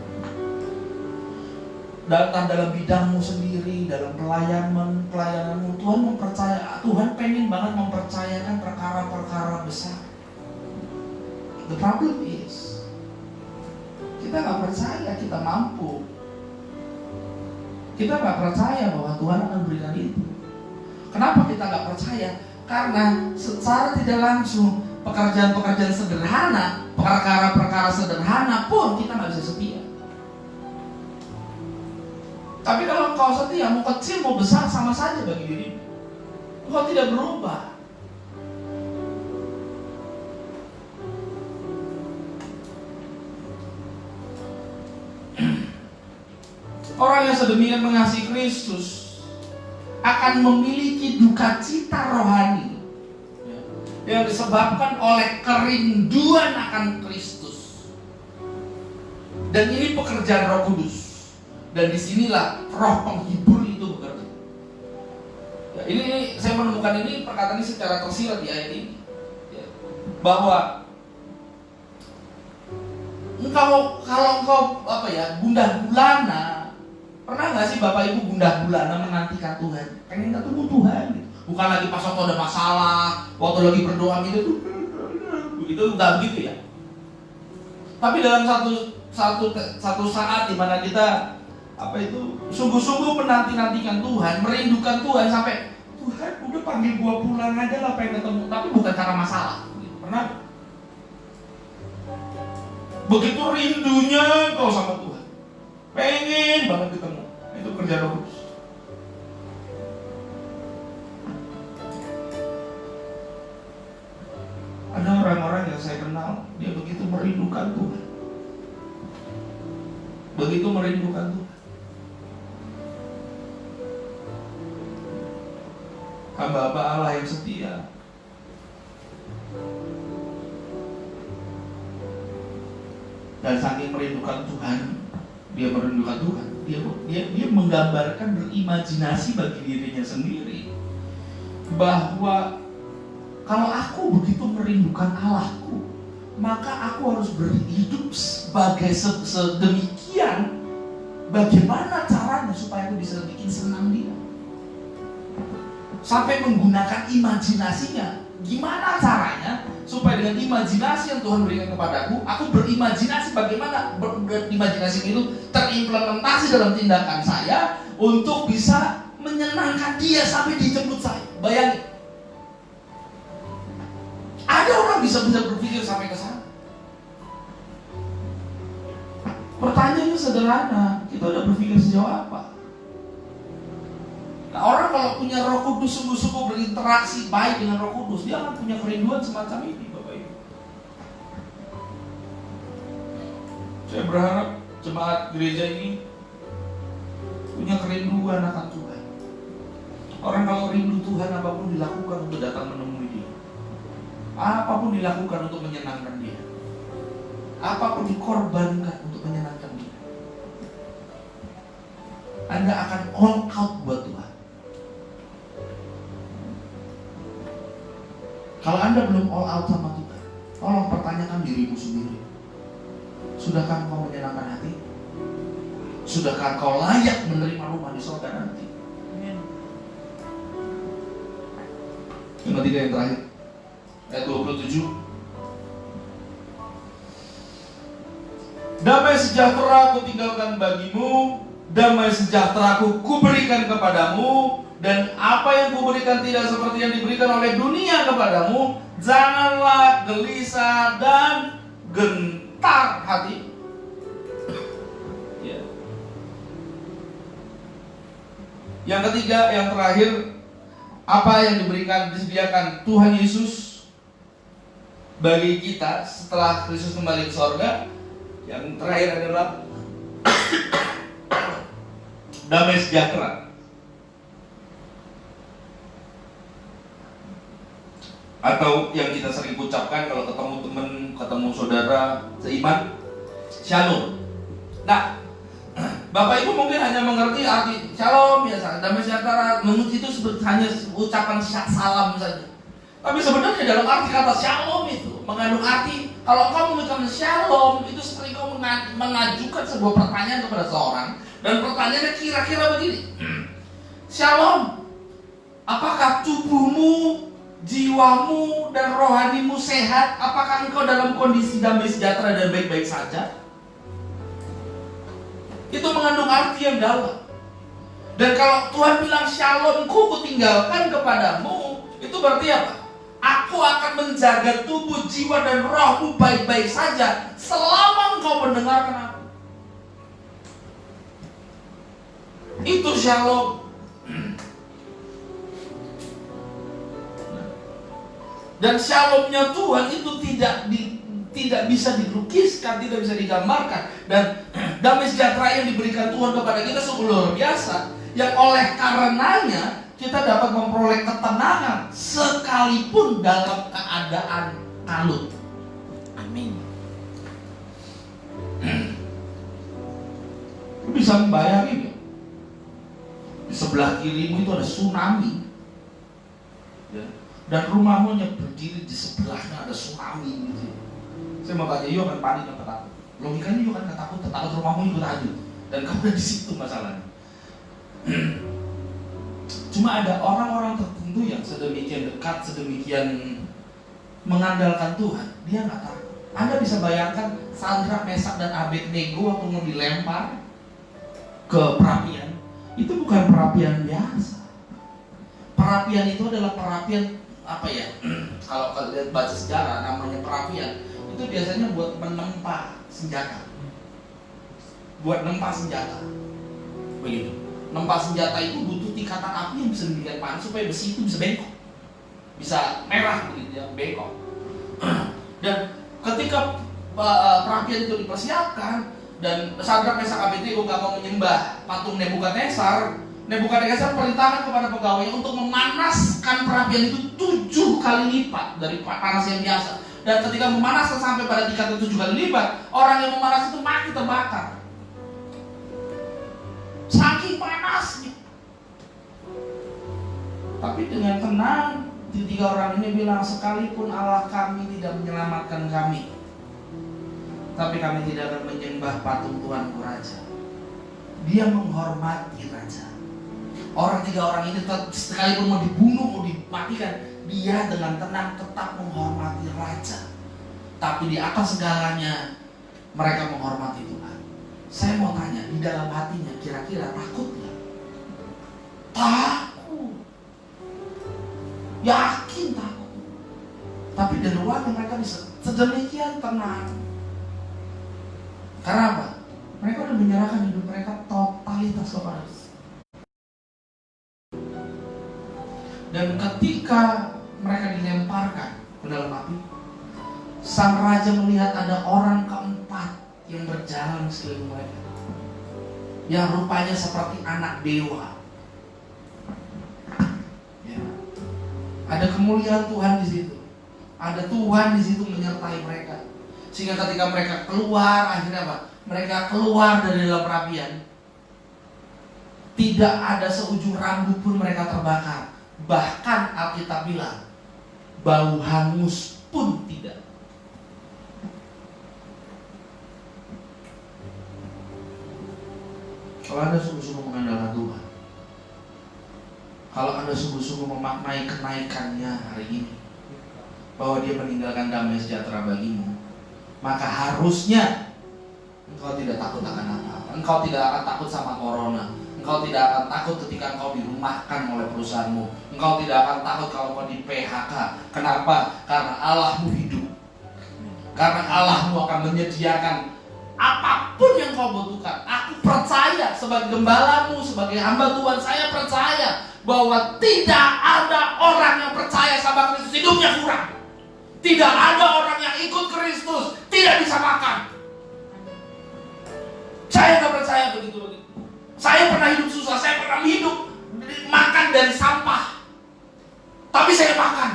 [SPEAKER 1] Dalam bidangmu sendiri, dalam pelayananmu, Tuhan pengen banget mempercayakan perkara-perkara besar. The problem is, kita nggak percaya kita mampu. Kita nggak percaya bahwa Tuhan akan berikan itu. Kenapa kita nggak percaya? Karena secara tidak langsung pekerjaan-pekerjaan sederhana, perkara-perkara sederhana pun kita nggak bisa setia. Tapi kalau engkau setia, mau kecil mau besar sama saja bagi dirimu. Engkau tidak berubah. Orang yang sedemikian mengasihi Kristus akan memiliki duka cita rohani yang disebabkan oleh kerinduan akan Kristus. Dan ini pekerjaan Roh Kudus. Dan disinilah Roh Penghibur itu bekerja. Ya, ini saya menemukan ini perkataan ini secara tersirat di ayat ini, ya, bahwa kalau engkau gundah gulana. Pernah gak sih Bapak Ibu gundah gulana menantikan Tuhan? Pengen ketemu Tuhan gitu. Bukan lagi pas waktu ada masalah, waktu lagi berdoa gitu, itu enggak begitu ya. Tapi dalam satu saat di mana kita sungguh-sungguh menanti-nantikan Tuhan, merindukan Tuhan sampai Tuhan udah panggil gua pulang aja lah, pengen ketemu. Tapi bukan karena masalah. Pernah? Begitu rindunya kau sama Tuhan, pengen banget ketemu. Itu kerja Roh Kudus. Ada orang-orang yang saya kenal, dia begitu merindukan Tuhan, begitu merindukan Tuhan. Hamba-hamba Allah yang setia, dan saking merindukan Tuhan, dia merindukan Tuhan. Dia menggambarkan, berimajinasi bagi dirinya sendiri bahwa kalau aku begitu merindukan Allahku, maka aku harus berhidup sebagai sedemikian. Bagaimana caranya supaya aku bisa bikin senang dia? Sampai menggunakan imajinasinya. Gimana caranya supaya dengan imajinasi yang Tuhan berikan kepadaku, aku berimajinasi bagaimana imajinasi itu terimplementasi dalam tindakan saya untuk bisa menyenangkan dia sampai dijemput saya. Bayangin, ada orang bisa berpikir sampai ke sana. Pertanyaannya sederhana, kita udah berpikir sejauh apa? Nah, orang kalau punya Roh Kudus, sungguh-sungguh berinteraksi baik dengan Roh Kudus, dia akan punya kerinduan semacam ini, Bapak Ibu. Saya berharap jemaat gereja ini punya kerinduan akan Tuhan. Orang kalau rindu Tuhan, apapun dilakukan untuk datang menemui dia, apapun dilakukan untuk menyenangkan dia, apapun dikorbankan untuk menyenangkan dia. Anda akan all out buat Tuhan. Kalau Anda belum all out sama Tuhan, tolong pertanyakan dirimu sendiri. Sudahkah engkau menyenangkan hati? Sudahkah engkau layak menerima rumah di surga nanti? Yang ketiga, yang terakhir, ayat 27. Damai sejahtera ku tinggalkan bagimu, damai sejahtera ku berikan kepadamu, dan apa yang kuberikan tidak seperti yang diberikan oleh dunia kepadamu. Janganlah gelisah dan gentar hati. Ya. Yang ketiga, yang terakhir, apa yang disediakan Tuhan Yesus bagi kita setelah Kristus kembali ke sorga. Yang terakhir adalah damai sejahtera. Atau yang kita sering ucapkan kalau ketemu teman, ketemu saudara seiman, shalom. Nah, Bapak Ibu mungkin hanya mengerti arti shalom biasa, damai sejahtera, itu hanya ucapan salam saja. Tapi sebenarnya dalam arti kata shalom itu mengandung arti, kalau kamu mengucapkan shalom itu seperti kamu mengajukan sebuah pertanyaan kepada seorang, dan pertanyaannya kira-kira begini. Shalom, apakah tubuhmu, jiwamu, dan rohanimu sehat? Apakah engkau dalam kondisi damai sejahtera dan baik-baik saja? Itu mengandung arti yang dalam. Dan kalau Tuhan bilang shalomku kutinggalkan kepadamu, itu berarti apa? Aku akan menjaga tubuh, jiwa, dan rohmu baik-baik saja selama engkau mendengarkan aku. Itu shalom. Dan shalomnya Tuhan itu tidak bisa dilukiskan, tidak bisa digambarkan. Dan damai sejahtera yang diberikan Tuhan kepada kita sungguh luar biasa, yang oleh karenanya kita dapat memperoleh ketenangan sekalipun dalam keadaan kalut. Amin. Lu bisa membayangin ya? Di sebelah kirimu itu ada tsunami, ya. Dan rumahmu yang berdiri di sebelahnya ada tsunami gitu. Saya mau tanya, yuk akan panik atau takut? Logikanya yuk akan takut rumahmu ikut hancur. Dan kamu ada di situ masalahnya. Cuma ada orang-orang tertentu yang sedemikian dekat, sedemikian mengandalkan Tuhan, dia nggak takut. Anda bisa bayangkan Sadrak, Mesak, dan Abednego waktu mau dilempar ke perapian, itu bukan perapian biasa. Perapian itu adalah perapian apa ya? Kalau kalian baca sejarah, namanya perapian itu biasanya buat menempa senjata, begitu. Nempa senjata itu butuh tingkatan api yang bisa demikian panas supaya besi itu bisa bengkok, bisa merah begitu ya, bengkok. Dan ketika perapian itu dipersiapkan dan Sadrak, Mesak, Abednego gak mau menyembah patung Nebukadnezar perintahkan kepada pegawainya untuk memanaskan perapian itu 7 kali lipat dari panas yang biasa. Dan ketika memanaskan sampai pada tingkatan 7 kali lipat, orang yang memanas itu mati terbakar. Saking panasnya. Tapi dengan tenang, tiga orang ini bilang, sekalipun Allah kami tidak menyelamatkan kami, tapi kami tidak akan menyembah patung Tuanku Raja. Dia menghormati Raja. Tiga orang ini sekalipun mau dibunuh, mau dimatikan, dia dengan tenang tetap menghormati Raja. Tapi di atas segalanya mereka menghormati Tuhan. Saya mau tanya, di dalam hatinya kira-kira takut nggak? Takut. Yakin takut. Tapi dari luar mereka bisa sedemikian tenang. Karena apa? Mereka udah menyerahkan hidup mereka totalitas kepada Yesus. Dan ketika mereka dilemparkan ke dalam api, sang raja melihat ada orang keempat yang berjalan sekeliling mereka, yang rupanya seperti anak dewa. Ya. Ada kemuliaan Tuhan di situ, ada Tuhan di situ menyertai mereka, sehingga ketika mereka keluar, akhirnya apa? Mereka keluar dari dalam perapian, tidak ada seujung rambut pun mereka terbakar. Bahkan Alkitab bilang, bau hangus pun tidak. Kalau Anda sungguh-sungguh mengandalkan Tuhan, kalau Anda sungguh-sungguh memaknai kenaikannya hari ini, bahwa Dia meninggalkan damai sejahtera bagimu, maka harusnya engkau tidak takut akan apa-apa. Engkau tidak akan takut sama corona. Engkau tidak akan takut ketika engkau dirumahkan oleh perusahaanmu. Engkau tidak akan takut kalau engkau di PHK. Kenapa? Karena Allahmu hidup. Karena Allahmu akan menyediakan apapun yang kau butuhkan. Aku percaya sebagai gembalamu, sebagai hamba Tuhan, saya percaya bahwa tidak ada orang yang percaya sama Kristus hidupnya kurang. Tidak ada orang yang ikut Kristus tidak bisa makan. Saya tak percaya begitu. Saya pernah hidup susah, saya pernah hidup makan dari sampah, tapi saya makan.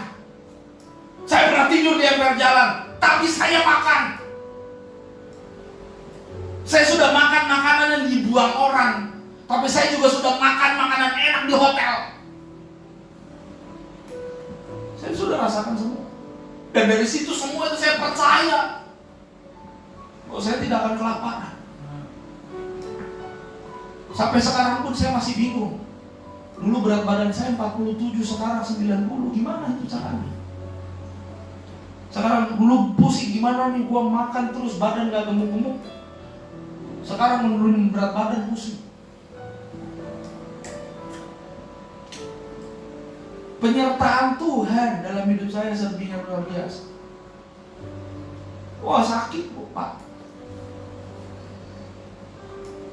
[SPEAKER 1] Saya pernah tidur di emper jalan, tapi saya makan. Saya sudah makan makanan yang dibuang orang, tapi saya juga sudah makan makanan enak di hotel. Saya sudah rasakan semua. Dan dari situ semua itu saya percaya bahwa saya tidak akan kelaparan. Sampai sekarang pun saya masih bingung. Dulu berat badan saya 47, sekarang 90. Gimana itu caranya? Sekarang dulu pusing, gimana nih gua makan terus badan gak gemuk-gemuk. Sekarang menurun berat badan pusing. Penyertaan Tuhan dalam hidup saya sedemikian luar biasa. Wah, sakit Pak.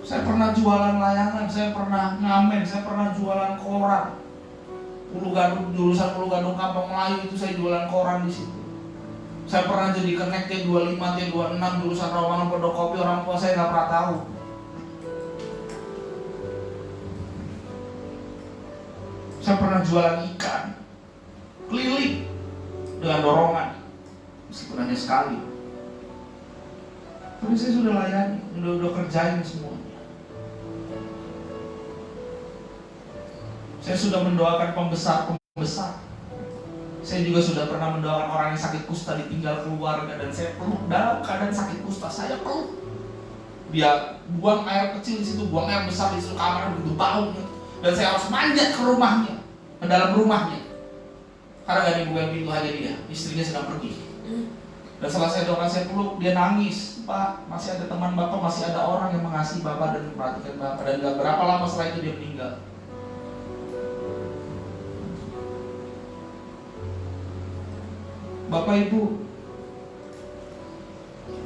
[SPEAKER 1] Saya pernah jualan layangan, saya pernah ngamen, saya pernah jualan koran. Ulu Gadung, jurusan Ulu Gadung Kampung Melayu itu saya jualan koran di situ. Saya pernah jadi kenek T25, T26 jurusan Rawangan Pondokopi, orang tua saya nggak pernah tahu. Saya pernah jualan ikan keliling dengan dorongan, meskipun hanya sekali. Tapi saya sudah layani, udah kerjain semuanya. Saya sudah mendoakan pembesar. Saya juga sudah pernah mendoakan orang yang sakit kusta ditinggal keluarga, dan saya peluk dalam keadaan sakit kusta. Saya peluk. Dia buang air kecil di situ, buang air besar di situ, kamar begitu baunya. Dan saya harus manjat ke rumahnya, ke dalam rumahnya. Karena gak dibuka pintu aja dia, istrinya sedang pergi. Dan setelah saya doakan, saya peluk, dia nangis. Pak, masih ada teman Bapak, masih ada orang yang mengasihi Bapak dan memperhatikan Bapak. Dan gak berapa lama setelah itu dia meninggal. Bapak Ibu,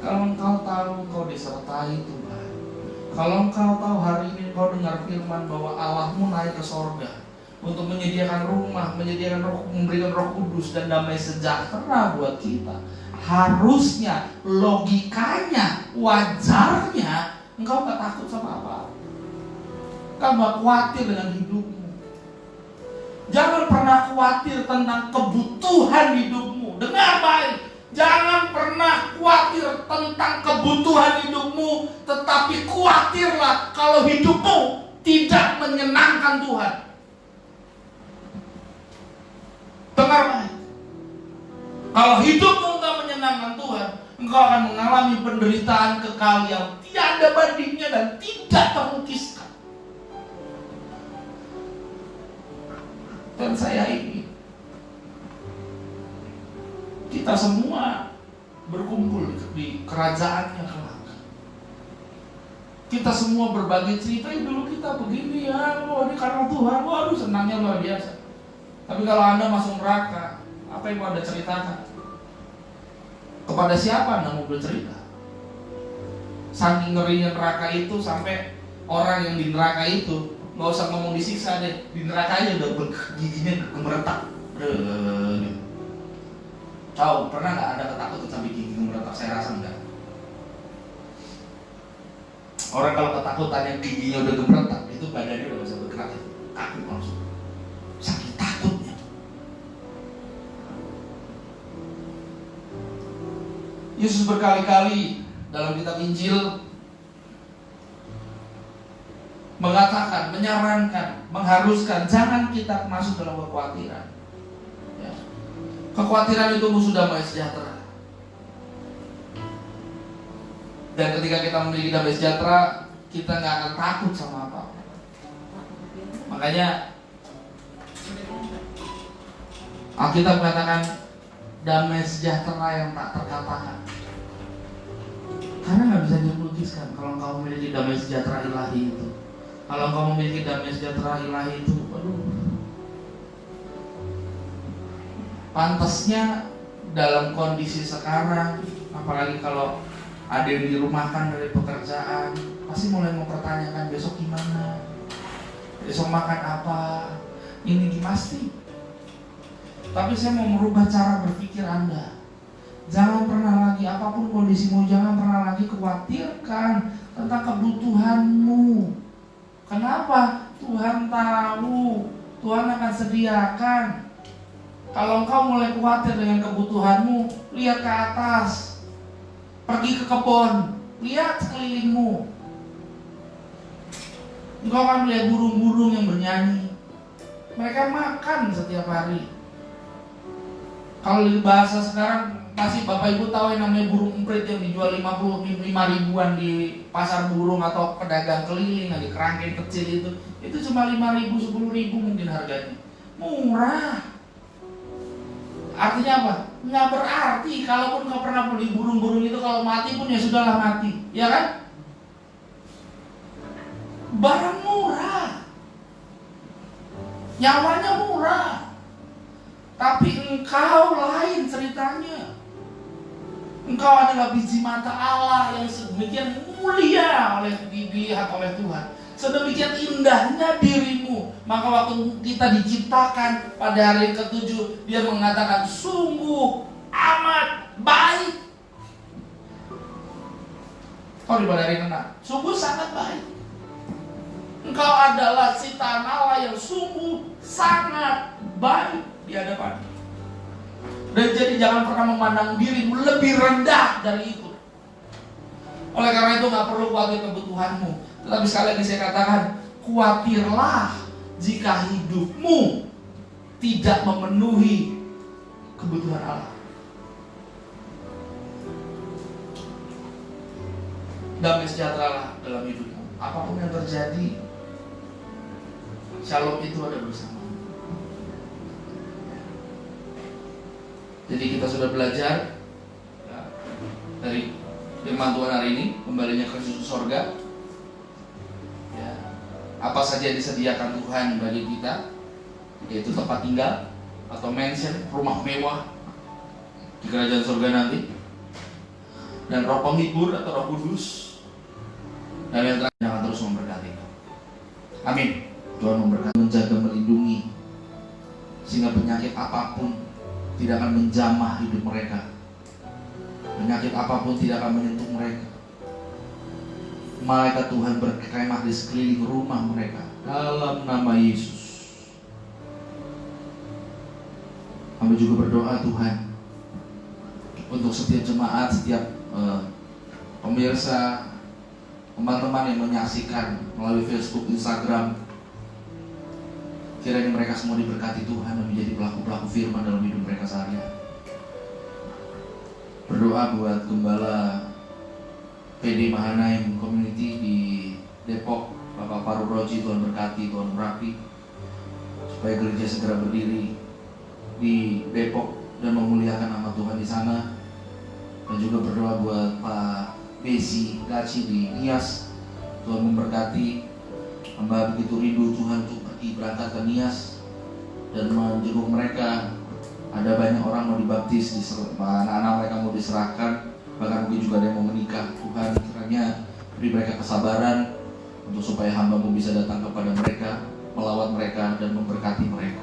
[SPEAKER 1] kalau engkau tahu engkau disertai Tuhan, kalau engkau tahu hari ini engkau dengar firman bahwa Allahmu naik ke sorga untuk menyediakan rumah, menyediakan memberikan Roh Kudus dan damai sejahtera buat kita, harusnya, logikanya, wajarnya engkau gak takut sama apa-apa. Engkau gak khawatir dengan hidupmu. Jangan pernah khawatir tentang kebutuhan hidupmu. Dengar baik, jangan pernah khawatir tentang kebutuhan hidupmu, tetapi khawatirlah kalau hidupmu tidak menyenangkan Tuhan. Dengar baik, kalau hidupmu tidak menyenangkan Tuhan, engkau akan mengalami penderitaan kekal yang tiada bandingnya dan tidak terlukiskan. Dan saya ingin kita semua berkumpul di kerajaannya kelak. Kita semua berbagi cerita, dulu kita begini ya, oh ini karena Tuhan, waduh senangnya luar biasa. Tapi kalau Anda masuk neraka, apa yang mau Anda ceritakan? Kepada siapa Anda mau bercerita? Saking ngerinya neraka itu sampai orang yang di neraka itu nggak usah ngomong disiksa deh, di neraka aja udah giginya gemeretak. Tahu, pernah nggak ada ketakutan sampai gigi gemeretak? Saya rasa enggak. Orang kalau ketakutan yang giginya udah gemeretak, itu badannya udah bisa bergerak, kaku langsung. Sakit takutnya. Yesus berkali-kali dalam kitab Injil mengatakan, menyarankan, mengharuskan jangan kita masuk dalam kekhawatiran. Ya. Kekhawatiran itu musuh damai sejahtera. Dan ketika kita memiliki damai sejahtera, kita nggak akan takut sama apa. Makanya Alkitab mengatakan damai sejahtera yang tak terkatakan. Karena nggak bisa dilukiskan kalau engkau memiliki damai sejahtera ilahi itu. Kalau engkau memiliki damai sejahtera ilahi itu, aduh, pantasnya dalam kondisi sekarang, apalagi kalau ada yang dirumahkan dari pekerjaan, pasti mulai mempertanyakan besok gimana, besok makan apa, ini pasti. Tapi saya mau merubah cara berpikir Anda. Jangan pernah lagi, apapun kondisimu, jangan pernah lagi khawatirkan tentang kebutuhanmu. Kenapa? Tuhan tahu, Tuhan akan sediakan. Kalau engkau mulai khawatir dengan kebutuhanmu, lihat ke atas, pergi ke kebun, lihat sekelilingmu. Engkau akan melihat burung-burung yang bernyanyi. Mereka makan setiap hari. Kalau di bahasa sekarang, pasti Bapak Ibu tahu yang namanya burung emprit yang dijual 55 ribuan di pasar burung atau pedagang keliling, di kerangkeng kecil itu cuma 5 ribu, 10 ribu mungkin harganya. Murah. Artinya apa? Nggak berarti kalaupun kau pernah beli burung-burung itu, kalau mati pun ya sudahlah mati, ya kan? Barang murah, nyawanya murah. Tapi engkau lain ceritanya. Engkau adalah biji mata Allah yang sedemikian mulia dilihat oleh Tuhan. Sedemikian indahnya dirimu. Maka waktu kita diciptakan pada hari ke-7, Dia mengatakan sungguh amat baik. Kau di hari ke-6, sungguh sangat baik. Engkau adalah ciptaan Allah yang sungguh sangat baik di hadapan. Dan jadi jangan pernah memandang dirimu lebih rendah dari itu. Oleh karena itu gak perlu khawatir kebutuhanmu. Tetapi sekali lagi saya katakan, khawatirlah jika hidupmu tidak memenuhi kebutuhan Allah. Damai sejahtera dalam hidupmu. Apapun yang terjadi, shalom itu ada bersama. Jadi kita sudah belajar ya, dari firman Tuhan hari ini, kembalinya Kristus surga. Ya, apa saja yang disediakan Tuhan bagi kita, yaitu tempat tinggal atau mansion, rumah mewah di kerajaan surga nanti, dan roh penghibur atau roh kudus, dan yang terakhir akan terus memberkati. Amin. Tuhan memberkati, menjaga, melindungi, sehingga penyakit apapun tidak akan menjamah hidup mereka. Penyakit apapun tidak akan menyentuh mereka. Malaikat Tuhan berkemah di sekeliling rumah mereka dalam nama Yesus. Kami juga berdoa Tuhan untuk setiap jemaat, setiap pemirsa, teman-teman yang menyaksikan melalui Facebook, Instagram. Kiranya mereka semua diberkati Tuhan dan menjadi pelaku-pelaku firman dalam hidup mereka sehari-hari. Berdoa buat Gembala PD Mahanaim Community di Depok, Bapak Faru Roji, Tuhan berkati, Tuhan berapi, supaya gereja segera berdiri di Depok dan memuliakan nama Tuhan di sana. Dan juga berdoa buat Pak Besi Gaci di Nias, Tuhan memberkati. Hamba begitu rindu Tuhan untuk berangkat ke Nias dan menjenguk mereka. Ada banyak orang mau dibaptis, anak-anak mereka mau diserahkan, bahkan mungkin juga ada yang mau menikah. Tuhan kiranya beri mereka kesabaran untuk supaya hamba-Mu bisa datang kepada mereka, melawat mereka dan memberkati mereka.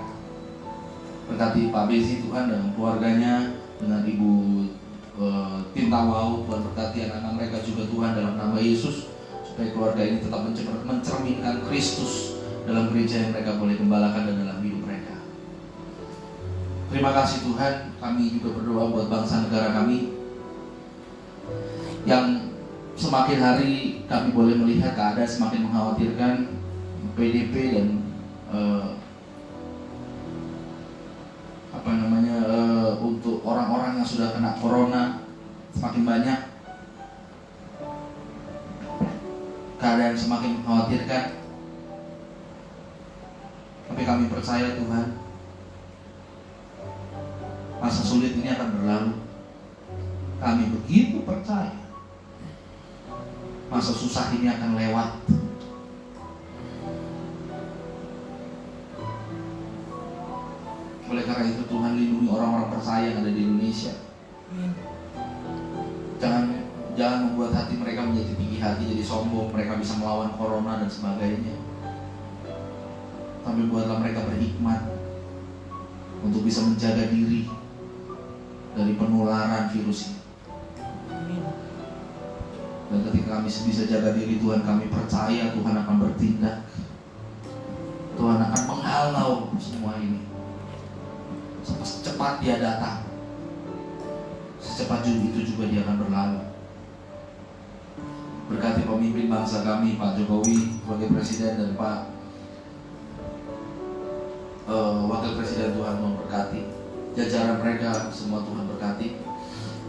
[SPEAKER 1] Berkati Pak Besi Tuhan dan keluarganya, dengan Ibu Tintawau, Tuhan berkati anak-anak mereka juga Tuhan dalam nama Yesus, supaya keluarga ini tetap mencerminkan Kristus dalam gereja yang mereka boleh gembalakan dan dalam hidup mereka. Terima kasih Tuhan. Kami juga berdoa buat bangsa negara kami yang semakin hari kami boleh melihat keadaan semakin mengkhawatirkan. PDP dan untuk orang-orang yang sudah kena corona semakin banyak, keadaan semakin mengkhawatirkan. Tapi kami percaya Tuhan, masa sulit ini akan berlalu. Kami begitu percaya masa susah ini akan lewat. Oleh karena itu Tuhan lindungi orang-orang percaya yang ada di Indonesia. Jangan membuat hati mereka menjadi tinggi hati, jadi sombong, mereka bisa melawan corona dan sebagainya. Tapi buatlah mereka berhikmat untuk bisa menjaga diri dari penularan virus ini. Dan ketika kami bisa jaga diri, Tuhan, kami percaya Tuhan akan bertindak. Tuhan akan menghalau semua ini. Secepat dia datang, secepat itu juga dia akan berlalu. Berkati pemimpin bangsa kami, Pak Jokowi sebagai Presiden, dan Pak Wakil Presiden, Tuhan memberkati. Jajaran mereka semua Tuhan berkati.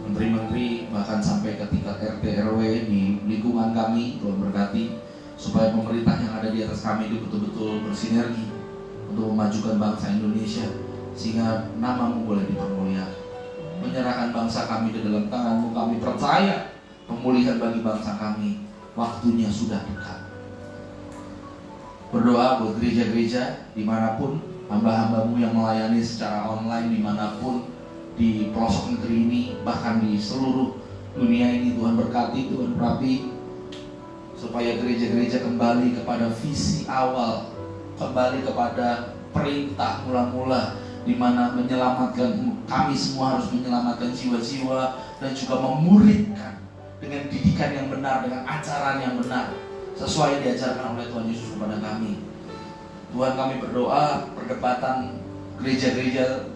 [SPEAKER 1] Menteri-menteri bahkan sampai ke tingkat RT RW di lingkungan kami, Tuhan berkati. Supaya pemerintah yang ada di atas kami itu betul-betul bersinergi untuk memajukan bangsa Indonesia, sehingga nama-Mu boleh dipermuliakan. Menyerahkan bangsa kami ke dalam tangan-Mu, kami percaya pemulihan bagi bangsa kami waktunya sudah dekat. Berdoa buat gereja-gereja dimanapun, hamba-hamba-Mu yang melayani secara online dimanapun, di pelosok negeri ini, bahkan di seluruh dunia ini. Tuhan berkati, Tuhan berapi, supaya gereja-gereja kembali kepada visi awal, kembali kepada perintah mula-mula, di mana menyelamatkan, kami semua harus menyelamatkan jiwa-jiwa dan juga memuridkan dengan didikan yang benar, dengan ajaran yang benar, sesuai yang diajarkan oleh Tuhan Yesus kepada kami. Tuhan, kami berdoa perdebatan gereja-gereja,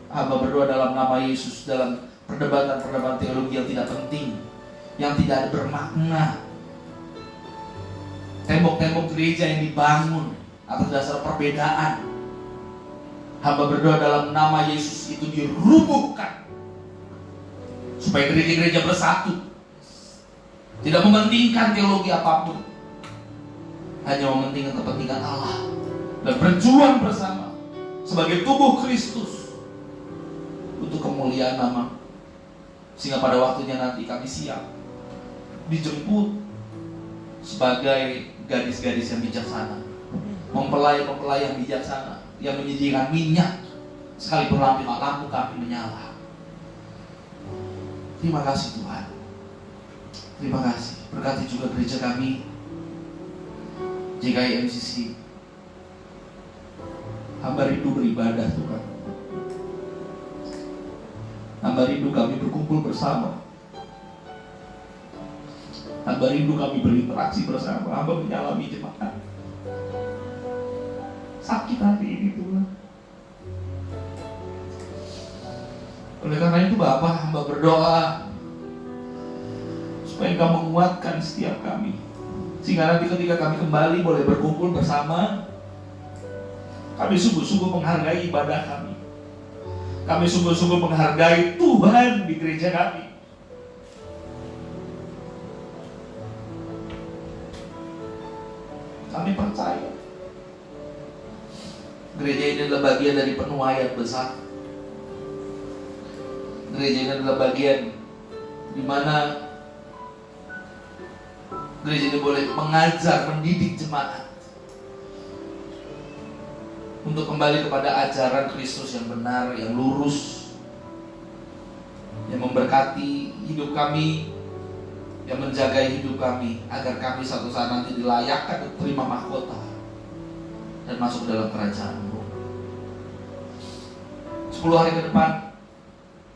[SPEAKER 1] hamba berdoa dalam nama Yesus, dalam perdebatan-perdebatan teologi yang tidak penting, yang tidak bermakna. Tembok-tembok gereja yang dibangun atas dasar perbedaan, hamba berdoa dalam nama Yesus itu dirubuhkan, supaya gereja-gereja bersatu, tidak mementingkan teologi apapun, hanya mementingkan kepentingan Allah, dan berjuang bersama sebagai tubuh Kristus untuk kemuliaan nama, sehingga pada waktunya nanti kami siap dijemput sebagai gadis-gadis yang bijaksana, mempelai-mempelai yang bijaksana, yang menyediakan minyak sekalipun lampu kami menyala. Terima kasih Tuhan, terima kasih. Berkati juga gereja kami GKI MCC. Hamba rindu beribadah Tuhan, hamba rindu kami berkumpul bersama, hamba rindu kami berinteraksi bersama, hamba menyalami jemaat. Sakit hati ini Tuhan. Oleh karena itu Bapa, hamba berdoa supaya Engkau menguatkan setiap kami, sehingga nanti ketika kami kembali boleh berkumpul bersama, kami sungguh-sungguh menghargai ibadah kami. Kami sungguh-sungguh menghargai Tuhan di gereja kami. Kami percaya gereja ini adalah bagian dari penuaian besar. Gereja ini adalah bagian di mana gereja ini boleh mengajar, mendidik jemaat untuk kembali kepada ajaran Kristus yang benar, yang lurus, yang memberkati hidup kami, yang menjaga hidup kami, agar kami suatu saat nanti dilayakkan untuk terima mahkota dan masuk dalam kerajaan-Mu. 10 hari ke depan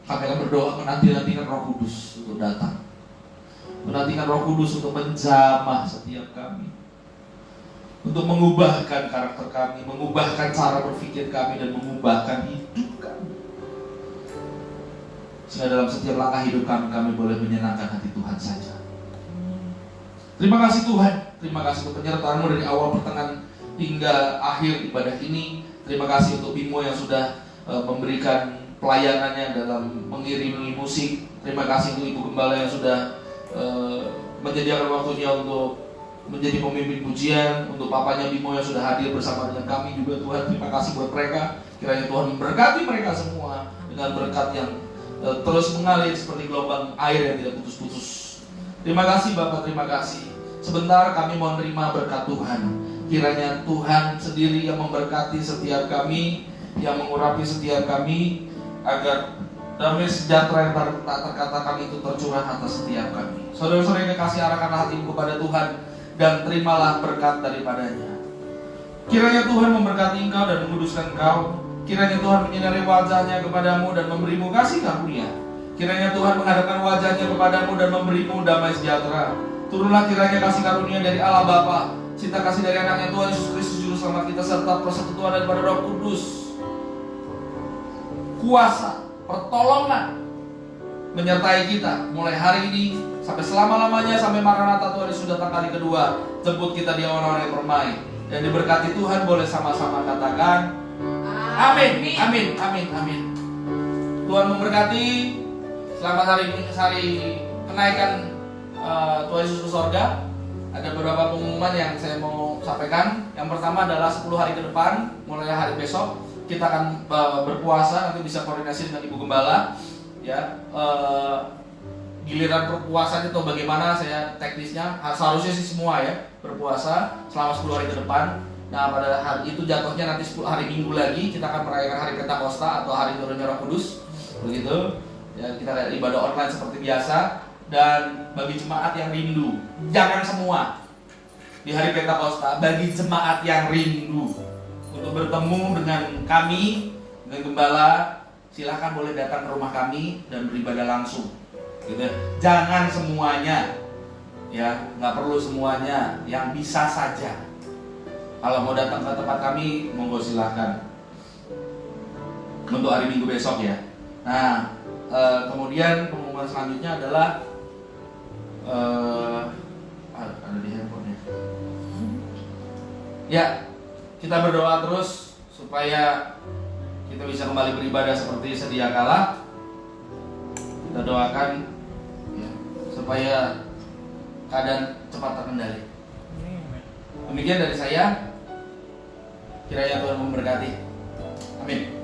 [SPEAKER 1] kami akan berdoa menanti-nantikan Roh Kudus untuk datang, menantikan Roh Kudus untuk menjamah setiap kami, untuk mengubahkan karakter kami, mengubahkan cara berpikir kami, dan mengubahkan hidup kami, sehingga dalam setiap langkah hidup kami, kami boleh menyenangkan hati Tuhan saja. Terima kasih Tuhan, terima kasih untuk penyertaan-Mu dari awal, pertengahan, hingga akhir ibadah ini. Terima kasih untuk Bimo yang sudah memberikan pelayanannya dalam mengiringi musik. Terima kasih untuk Ibu Gembala yang sudah menyediakan waktunya untuk menjadi pemimpin pujian, untuk papanya Bimo yang sudah hadir bersama dengan kami juga. Tuhan, terima kasih buat mereka. Kiranya Tuhan memberkati mereka semua dengan berkat yang terus mengalir seperti gelombang air yang tidak putus-putus. Terima kasih Bapak, terima kasih. Sebentar kami mau menerima berkat Tuhan. Kiranya Tuhan sendiri yang memberkati setiap kami, yang mengurapi setiap kami, agar damai sejahtera yang tak terkatakan itu tercurah atas setiap kami. Saudara-saudara yang kekasih, arahkanlah hatimu kepada Tuhan dan terimalah berkat daripadanya. Kiranya Tuhan memberkati engkau dan menguduskan engkau. Kiranya Tuhan menyinari wajahnya kepadamu dan memberimu kasih karunia. Kiranya Tuhan menghadapkan wajahnya kepadamu dan memberimu damai sejahtera. Turunlah kiranya kasih karunia dari Allah Bapa, cinta kasih dari anaknya Tuhan Yesus Kristus Juru Selamat kita, serta persekutuan daripada Roh Kudus, kuasa, pertolongan menyertai kita mulai hari ini sampai selama-lamanya, sampai Maranatha Tuhan Yesus datang kali kedua. Jemput kita di orang-orang yang permai dan diberkati Tuhan. Boleh sama-sama katakan amin, amin, amin, amin. Tuhan memberkati. Selamat hari kenaikan Tuhan Yesus ke sorga. Ada beberapa pengumuman yang saya mau sampaikan. Yang pertama adalah 10 hari ke depan, mulai hari besok kita akan berpuasa. Nanti bisa koordinasi dengan Ibu Gembala, ya. Giliran berpuasanya atau bagaimana, saya teknisnya seharusnya sih semua ya berpuasa selama 10 hari ke depan. Nah, pada hari itu jatuhnya nanti 10 hari Minggu lagi kita akan merayakan hari Pentakosta atau hari turunnya Roh Kudus, begitu. Ya, kita ibadah online seperti biasa. Dan bagi jemaat yang rindu, jangan semua di hari Pentakosta, bagi jemaat yang rindu untuk bertemu dengan kami, dengan Gembala, silahkan boleh datang ke rumah kami dan beribadah langsung, gitu. Jangan semuanya, ya, nggak perlu semuanya, yang bisa saja. Kalau mau datang ke tempat kami, monggo silahkan untuk hari Minggu besok ya. Nah, kemudian pengumuman selanjutnya adalah ada di handphonenya. Ya, kita berdoa terus supaya kita bisa kembali beribadah seperti sedia kala. Kita doakan ya, supaya keadaan cepat terkendali. Demikian dari saya. Kiranya Tuhan memberkati. Amin.